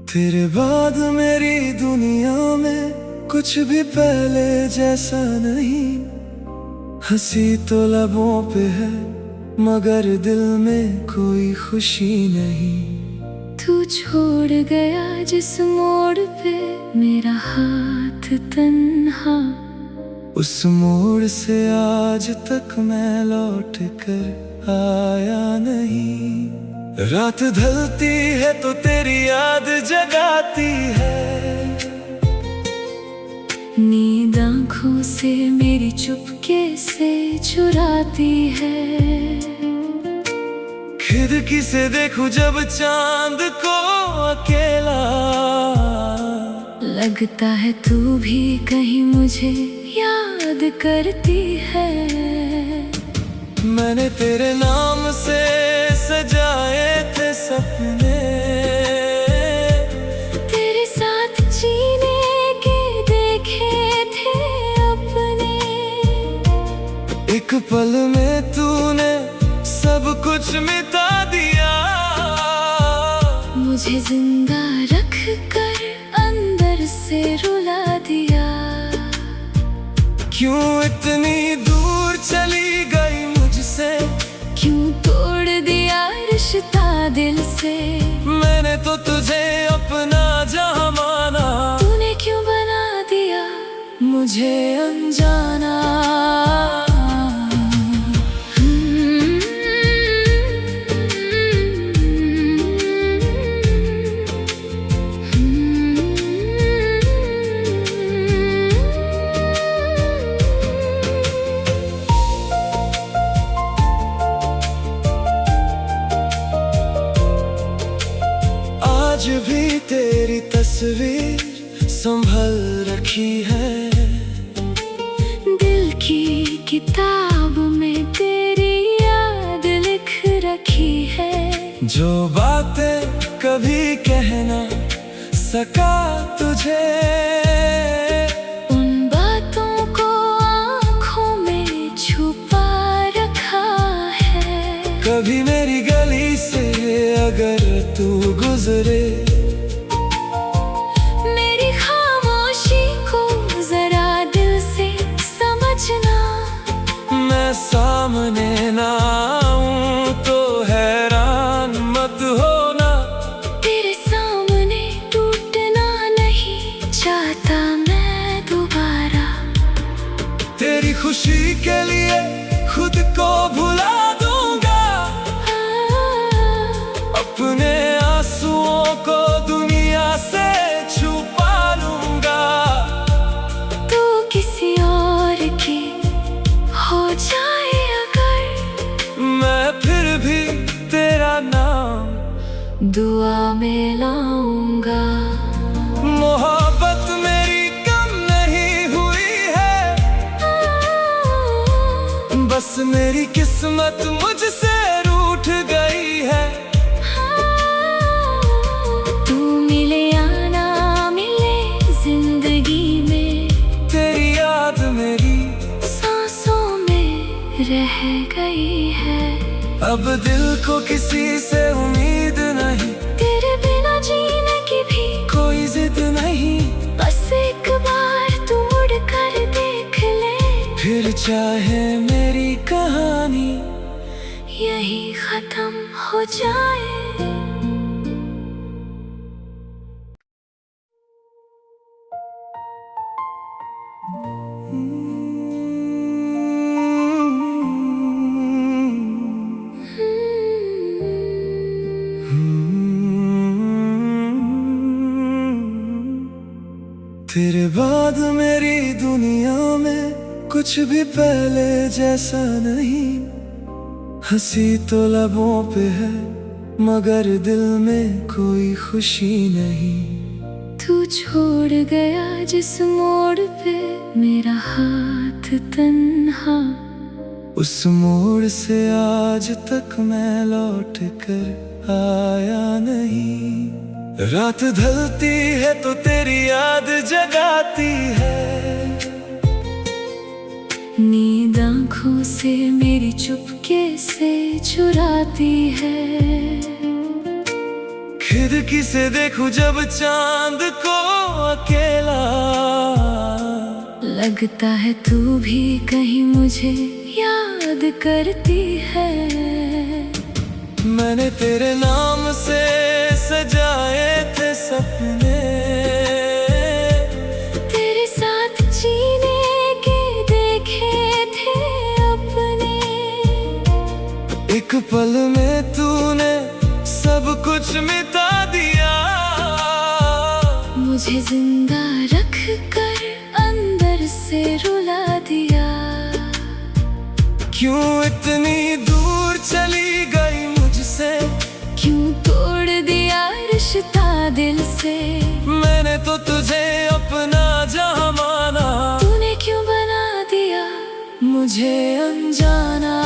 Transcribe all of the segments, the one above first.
तेरे बाद मेरी दुनिया में कुछ भी पहले जैसा नहीं। हंसी तो लबों पे है मगर दिल में कोई खुशी नहीं। तू छोड़ गया जिस मोड़ पे मेरा हाथ तन्हा, उस मोड़ से आज तक मैं लौट कर आया नहीं। रात ढलती है तो तेरी याद जगाती है, नींद आँखों से मेरी चुपके से चुराती है। खिड़की से देखूं जब चांद को अकेला, लगता है तू भी कहीं मुझे याद करती है। मैंने तेरे नाम से सजाए थे सपने, तेरे साथ जीने के देखे थे अपने। एक पल में तूने सब कुछ मिटा दिया, मुझे जिंदा रख कर अंदर से रुला दिया। क्यों इतनी दूर चली गई मुझसे, क्यों तोड़ दिया रिश्ता दिल से। मैंने तो तुझे अपना जहां माना, तूने क्यों बना दिया मुझे अनजाना। आज भी तेरी तस्वीर संभल रखी है, दिल की किताब में तेरी याद लिख रखी है। जो बातें कभी कह ना सका तुझे, उन बातों को आँखों में छुपा रखा है। कभी मेरी गली से अगर तू गुजरे, मेरी खामोशी को जरा दिल से समझना। मैं सामने ना आऊं तो हैरान मत होना। तेरे सामने टूटना नहीं चाहता मैं दोबारा। तेरी खुशी के लिए खुद को भुला दूंगा, अपने आंसुओं को दुनिया से छुपा लूंगा। तू किसी और की हो जाए अगर, मैं फिर भी तेरा नाम दुआ में लाऊंगा। मोहब्बत मेरी कम नहीं हुई है, बस मेरी किस्मत मुझसे रूठ गई है। तू मिले या ना मिले जिंदगी में, तेरी याद मेरी सांसों में रह गई है। अब दिल को किसी से उम्मीद नहीं, तेरे बिना जीने की भी कोई जिद नहीं। बस एक बार तू मुड़ कर देख ले, फिर चाहे मेरी कहानी यही खत्म हो जाए। तेरे बाद मेरी दुनिया में कुछ भी पहले जैसा नहीं। हंसी तो लबों पे है मगर दिल में कोई खुशी नहीं। तू छोड़ गया जिस मोड़ पे मेरा हाथ तन्हा, उस मोड़ से आज तक मैं लौट कर आया नहीं। रात ढलती है तो तेरी याद जगाती है। नींद आँखों से मेरी चुपके से चुराती है। खिड़की से देखूं जब चांद को अकेला, लगता है तू भी कहीं मुझे याद करती है। मैंने तेरे नाम से सजाए थे सपने, तेरे साथ जीने के देखे थे अपने। एक पल में तूने सब कुछ मिटा दिया, मुझे जिंदा रख कर अंदर से रुला दिया। क्यों इतनी दूर चली गई मुझसे, क्यों तोड़ दिया रिश्ता दिल से। मैंने तो तुझे अपना जहां माना, तूने क्यों बना दिया मुझे अनजाना।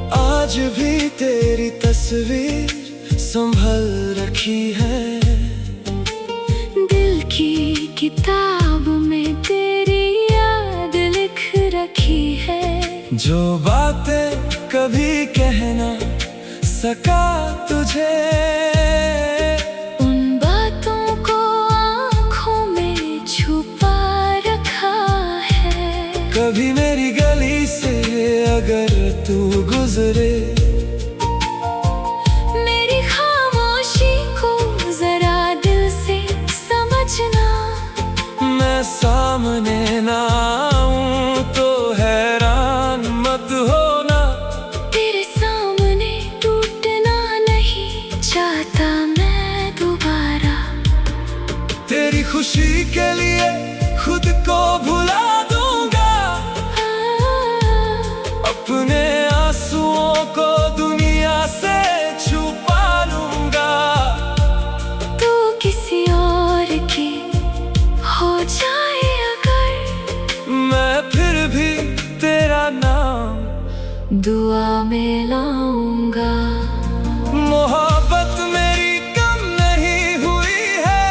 आज भी तेरी तस्वीर संभल रखी है, दिल की किताब में तेरी याद लिख रखी है। जो बातें कभी कह ना सका तुझे, उन बातों को आँखों में छुपा रखा है। कभी मेरी गली से अगर तू गुजरे, मेरी खामोशी को जरा दिल से समझना। मैं सामने ना आऊं तो हैरान मत होना। तेरे सामने टूटना नहीं चाहता मैं दोबारा। तेरी खुशी के लिए खुद को भुला दूंगा, अपने आंसुओं को दुनिया से छुपा लूंगा। तू किसी और की हो जाए अगर, मैं फिर भी तेरा नाम दुआ में लाऊंगा। मोहब्बत मेरी कम नहीं हुई है,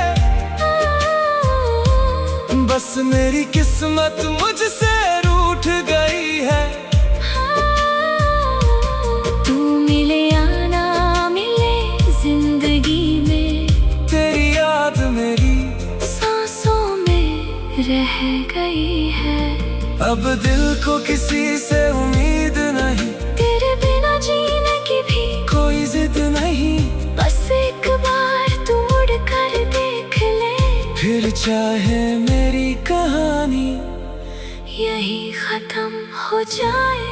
बस मेरी किस्मत मुझसे रूठ गई है। तू मिले या ना मिले जिंदगी में, तेरी याद मेरी सांसों में रह गई है। अब दिल को किसी से उम्मीद नहीं, तेरे बिना जीने की भी कोई जिद नहीं। बस एक बार तू मुड़ कर देख ले, फिर चाहे मेरी कहानी यही खत्म हो जाए।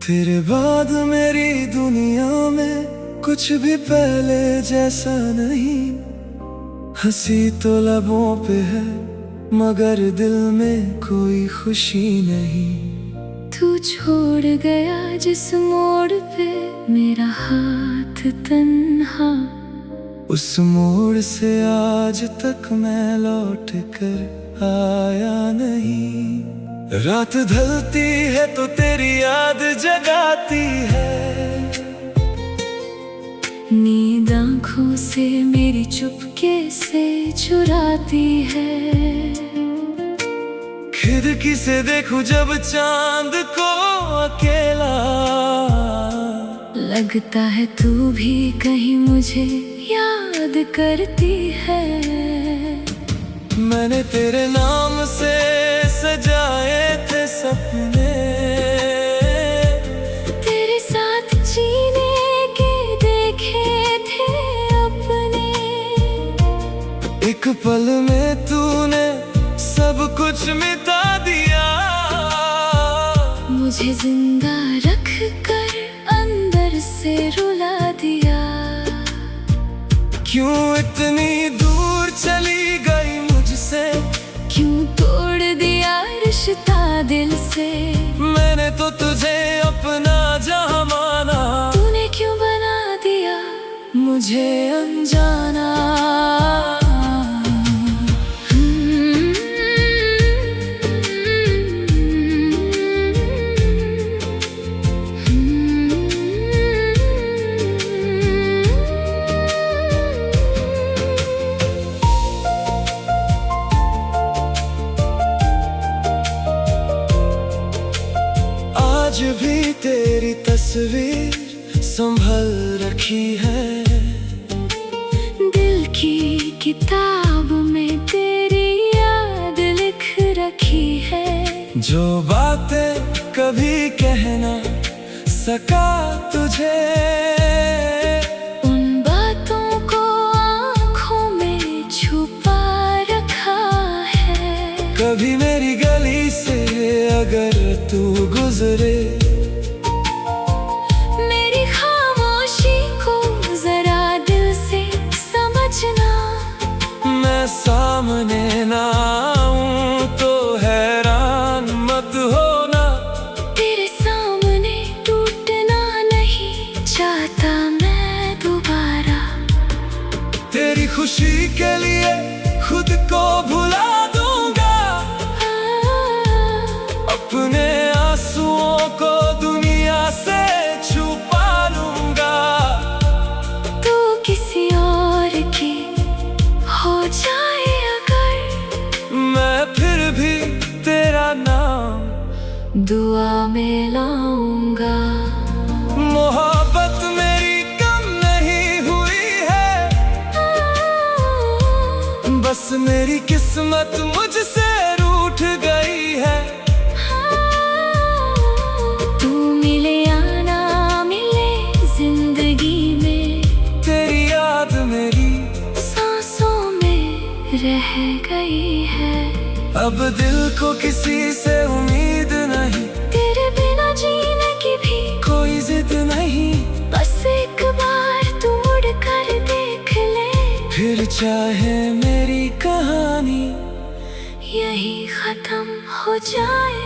तेरे बाद मेरी दुनिया में कुछ भी पहले जैसा नहीं। हंसी तो लबों पे है मगर दिल में कोई खुशी नहीं। तू छोड़ गया जिस मोड़ पे मेरा हाथ तन्हा, उस मोड़ से आज तक मैं लौट कर आया नहीं। रात ढलती है तो तेरी याद जगाती है, नींद आँखों से मेरी चुपके से चुराती है। खिड़की से देखूं जब चांद को अकेला, लगता है तू भी कहीं मुझे याद करती है। मैंने तेरे नाम से सजाए थे सपने, तेरे साथ जीने के देखे थे अपने। एक पल में तूने कुछ मिटा दिया। मुझे जिंदा रख कर अंदर से रुला दिया। क्यों इतनी दूर चली गई मुझसे, क्यों तोड़ दिया रिश्ता दिल से। मैंने तो तुझे अपना जहां माना, तूने क्यों बना दिया मुझे अनजाना। आज भी तेरी तस्वीर संभल रखी है, दिल की किताब में तेरी याद लिख रखी है। जो बातें कभी कह ना सका तुझे, उन बातों को आँखों में छुपा रखा है। कभी मेरी गली से अगर तू गुजरे, मेरी खामोशी को जरा दिल से समझना। मैं सामने ना आऊं तो हैरान मत होना। तेरे सामने टूटना नहीं चाहता मैं दोबारा। तेरी खुशी के लिए खुद को भुला दूंगा, अपने आंसुओं को दुनिया से छुपा लूंगा। तू किसी और की हो जाए अगर, मैं फिर भी तेरा नाम दुआ में लाऊंगा। मोहब्बत मेरी कम नहीं हुई है, बस मेरी किस्मत मुझसे रूठ गई है। तू मिले या ना मिले जिंदगी में, तेरी याद मेरी सांसों में रह गई है। अब दिल को किसी से उम्मीद नहीं, तेरे बिना जीने की भी कोई जिद नहीं। बस एक बार तू मुड़ कर देख ले, फिर चाहे मेरी कहानी यही खत्म हो जाए